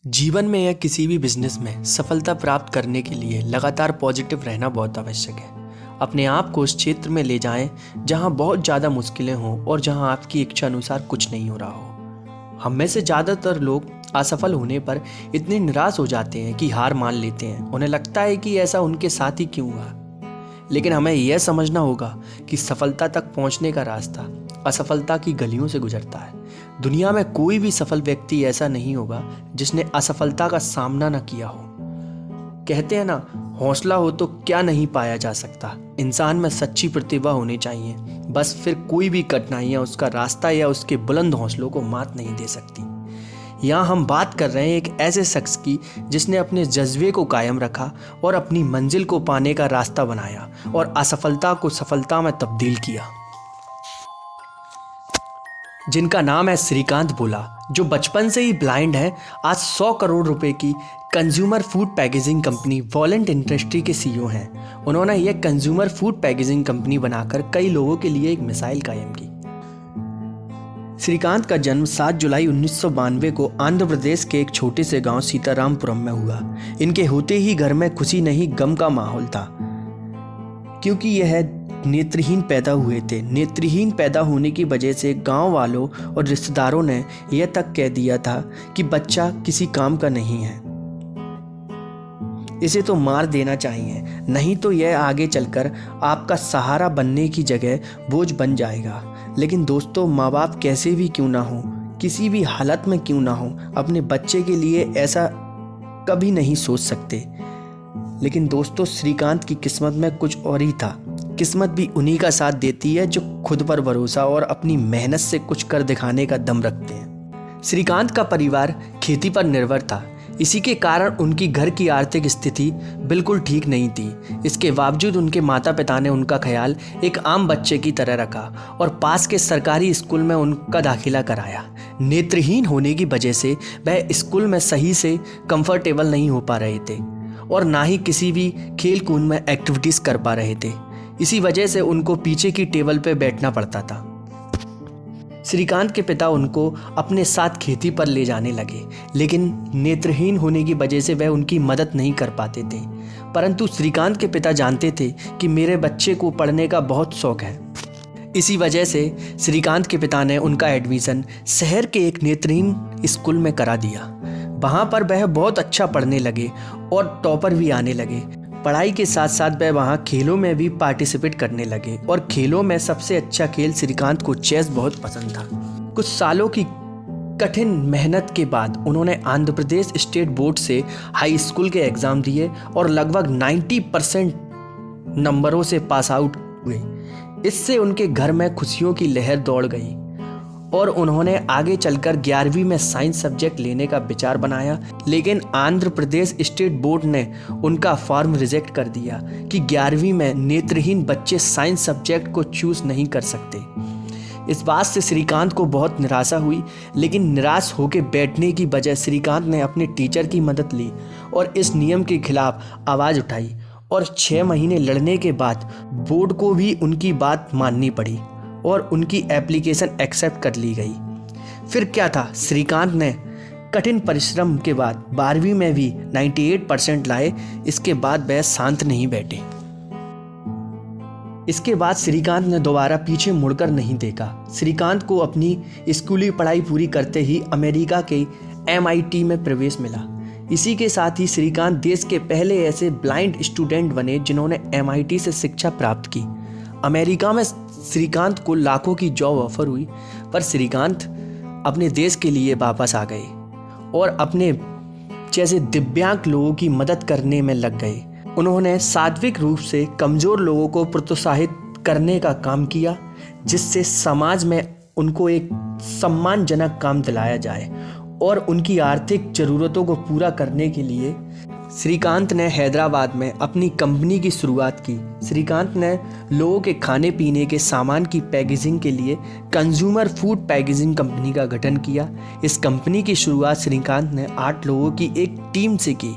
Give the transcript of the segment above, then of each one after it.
जीवन में या किसी भी बिजनेस में सफलता प्राप्त करने के लिए लगातार पॉजिटिव रहना बहुत आवश्यक है। अपने आप को उस क्षेत्र में ले जाएं जहां बहुत ज़्यादा मुश्किलें हों और जहां आपकी इच्छा अनुसार कुछ नहीं हो रहा हो। हम में से ज़्यादातर लोग असफल होने पर इतने निराश हो जाते हैं कि हार मान लेते हैं। उन्हें लगता है कि ऐसा उनके साथ ही क्यों हुआ। लेकिन हमें यह समझना होगा कि सफलता तक पहुंचने का रास्ता असफलता की गलियों से गुजरता है। दुनिया में कोई भी सफल व्यक्ति ऐसा नहीं होगा जिसने असफलता का सामना न किया हो। कहते हैं ना, हौसला हो तो क्या नहीं पाया जा सकता। इंसान में सच्ची प्रतिभा होनी चाहिए, बस फिर कोई भी कठिनाइयां उसका रास्ता या उसके बुलंद हौसलों को मात नहीं दे सकती। यहाँ हम बात कर रहे हैं एक ऐसे शख्स की जिसने अपने जज्बे को कायम रखा और अपनी मंजिल को पाने का रास्ता बनाया और असफलता को सफलता में तब्दील किया। जिनका नाम है श्रीकांत बोला, जो बचपन से ही ब्लाइंड है, आज 100 करोड़ रुपए की consumer food packaging company वॉलेंट industry के सीईओ हैं। उन्होंने यह कंज्यूमर फूड पैकेजिंग कंपनी बनाकर कई लोगों के लिए एक मिसाइल कायम की। श्रीकांत का जन्म 7 जुलाई 1992 को आंध्र प्रदेश के एक छोटे से गांव सीतारामपुरम में हुआ। इनके होते ही घर में खुशी नहीं गम का माहौल था, क्योंकि यह नेत्रहीन पैदा हुए थे। नेत्रहीन पैदा होने की वजह से गांव वालों और रिश्तेदारों ने यह तक कह दिया था कि बच्चा किसी काम का नहीं है, इसे तो मार देना चाहिए, नहीं तो यह आगे चलकर आपका सहारा बनने की जगह बोझ बन जाएगा। लेकिन दोस्तों, माँ बाप कैसे भी क्यों ना हो, किसी भी हालत में क्यों ना हो, अपने बच्चे के लिए ऐसा कभी नहीं सोच सकते। लेकिन दोस्तों, श्रीकांत की किस्मत में कुछ और ही था। किस्मत भी उन्हीं का साथ देती है जो खुद पर भरोसा और अपनी मेहनत से कुछ कर दिखाने का दम रखते हैं। श्रीकांत का परिवार खेती पर निर्भर था। इसी के कारण उनकी घर की आर्थिक स्थिति बिल्कुल ठीक नहीं थी। इसके बावजूद उनके माता पिता ने उनका ख्याल एक आम बच्चे की तरह रखा और पास के सरकारी स्कूल में उनका दाखिला कराया। नेत्रहीन होने की वजह से वह स्कूल में सही से कंफर्टेबल नहीं हो पा रहे थे और ना ही किसी भी खेल कूद में एक्टिविटीज़ कर पा रहे थे। इसी वजह से उनको पीछे की टेबल पर बैठना पड़ता था। श्रीकांत के पिता उनको अपने साथ खेती पर ले जाने लगे, लेकिन नेत्रहीन होने की वजह से वह उनकी मदद नहीं कर पाते थे। परंतु श्रीकांत के पिता जानते थे कि मेरे बच्चे को पढ़ने का बहुत शौक है। इसी वजह से श्रीकांत के पिता ने उनका एडमिशन शहर के एक नेत्रहीन स्कूल में करा दिया। वहाँ पर वह बहुत अच्छा पढ़ने लगे और टॉपर भी आने लगे। पढ़ाई के साथ साथ वह वहाँ खेलों में भी पार्टिसिपेट करने लगे और खेलों में सबसे अच्छा खेल श्रीकांत को चेस बहुत पसंद था। कुछ सालों की कठिन मेहनत के बाद उन्होंने आंध्र प्रदेश स्टेट बोर्ड से हाई स्कूल के एग्ज़ाम दिए और लगभग 90% नंबरों से पास आउट हुए। इससे उनके घर में खुशियों की लहर दौड़ गई और उन्होंने आगे चलकर 11वीं में साइंस सब्जेक्ट लेने का विचार बनाया। लेकिन आंध्र प्रदेश स्टेट बोर्ड ने उनका फॉर्म रिजेक्ट कर दिया कि 11वीं में नेत्रहीन बच्चे साइंस सब्जेक्ट को चूज़ नहीं कर सकते। इस बात से श्रीकांत को बहुत निराशा हुई, लेकिन निराश होकर बैठने की बजाय श्रीकांत ने अपने टीचर की मदद ली और इस नियम के खिलाफ आवाज़ उठाई और 6 महीने लड़ने के बाद बोर्ड को भी उनकी बात माननी पड़ी और उनकी एप्लीकेशन एक्सेप्ट कर ली गई। फिर क्या था, श्रीकांत ने कठिन परिश्रम के बाद 12वीं में भी 98% लाए। इसके बाद वह शांत नहीं बैठे। इसके बाद श्रीकांत ने दोबारा पीछे मुड़कर नहीं देखा। श्रीकांत को अपनी स्कूली पढ़ाई पूरी करते ही अमेरिका के MIT में प्रवेश मिला। इसी के साथ ही श्रीकांत देश के पहले ऐसे ब्लाइंड स्टूडेंट बने जिन्होंने MIT से शिक्षा प्राप्त की। अमेरिका में श्रीकांत को लाखों की जॉब ऑफर हुई, पर श्रीकांत अपने देश के लिए वापस आ गए और अपने जैसे दिव्यांग लोगों की मदद करने में लग गए। उन्होंने सात्विक रूप से कमज़ोर लोगों को प्रोत्साहित करने का काम किया, जिससे समाज में उनको एक सम्मानजनक काम दिलाया जाए और उनकी आर्थिक ज़रूरतों को पूरा करने के लिए श्रीकांत ने हैदराबाद में अपनी कंपनी की शुरुआत की। श्रीकांत ने लोगों के खाने पीने के सामान की पैकेजिंग के लिए कंज्यूमर फूड पैकेजिंग कंपनी का गठन किया। इस कंपनी की शुरुआत श्रीकांत ने 8 लोगों की एक टीम से की।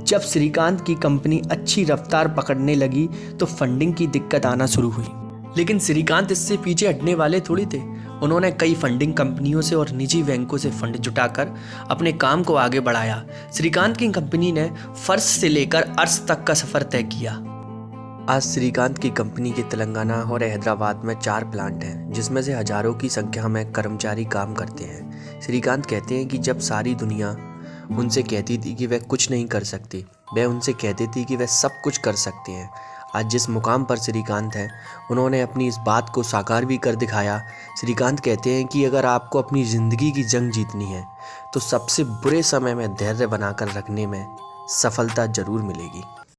जब श्रीकांत की कंपनी अच्छी रफ्तार पकड़ने लगी तो फंडिंग की दिक्कत आना शुरू हुई, लेकिन श्रीकांत इससे पीछे हटने वाले थोड़ी थे। उन्होंने कई फंडिंग कंपनियों से और निजी बैंकों से फंड जुटाकर अपने काम को आगे बढ़ाया। श्रीकांत की कंपनी ने फर्श से लेकर अर्श तक का सफर तय किया। आज श्रीकांत की कंपनी के तेलंगाना और हैदराबाद में 4 प्लांट हैं, जिसमें से हजारों की संख्या में कर्मचारी काम करते हैं। श्रीकांत कहते हैं कि जब सारी दुनिया उनसे कहती थी कि वह कुछ नहीं कर सकती, वह उनसे कहती थी कि वह सब कुछ कर सकते हैं। आज जिस मुकाम पर श्रीकांत हैं, उन्होंने अपनी इस बात को साकार भी कर दिखाया। श्रीकांत कहते हैं कि अगर आपको अपनी ज़िंदगी की जंग जीतनी है तो सबसे बुरे समय में धैर्य बनाकर रखने में सफलता ज़रूर मिलेगी।